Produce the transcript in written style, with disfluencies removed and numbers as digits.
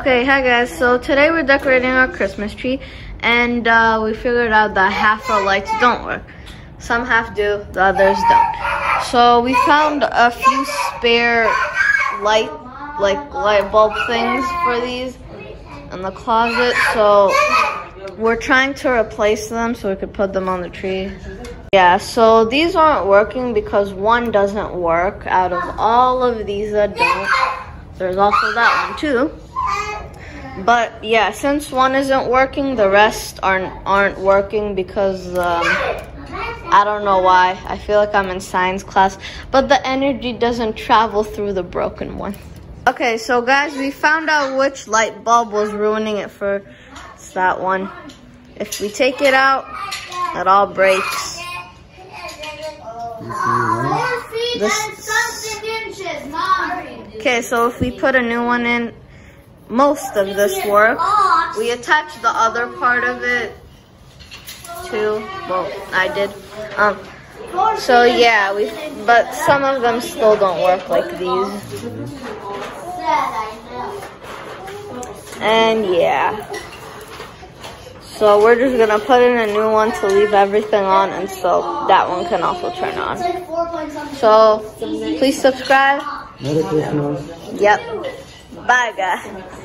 Okay, hi guys. So today we're decorating our Christmas tree, and we figured out that half our lights don't work. Some half do, the others don't. So we found a few spare light bulb things for these in the closet. So we're trying to replace them so we could put them on the tree. Yeah, so these aren't working because one doesn't work out of all of these that don't. There's also that one too. But yeah, since one isn't working, the rest aren't working because I don't know why. I feel like I'm in science class, but the energy doesn't travel through the broken one. Okay, so guys, we found out which light bulb was ruining it for. It's that one. If we take it out, it all breaks. Okay, so if we put a new one in, most of this works. We attached the other part of it too. Well, I did. So yeah, but some of them still don't work like these. And yeah. So we're just gonna put in a new one to leave everything on, and so that one can also turn on. So please subscribe. Merry Christmas. Yep. Bye guys.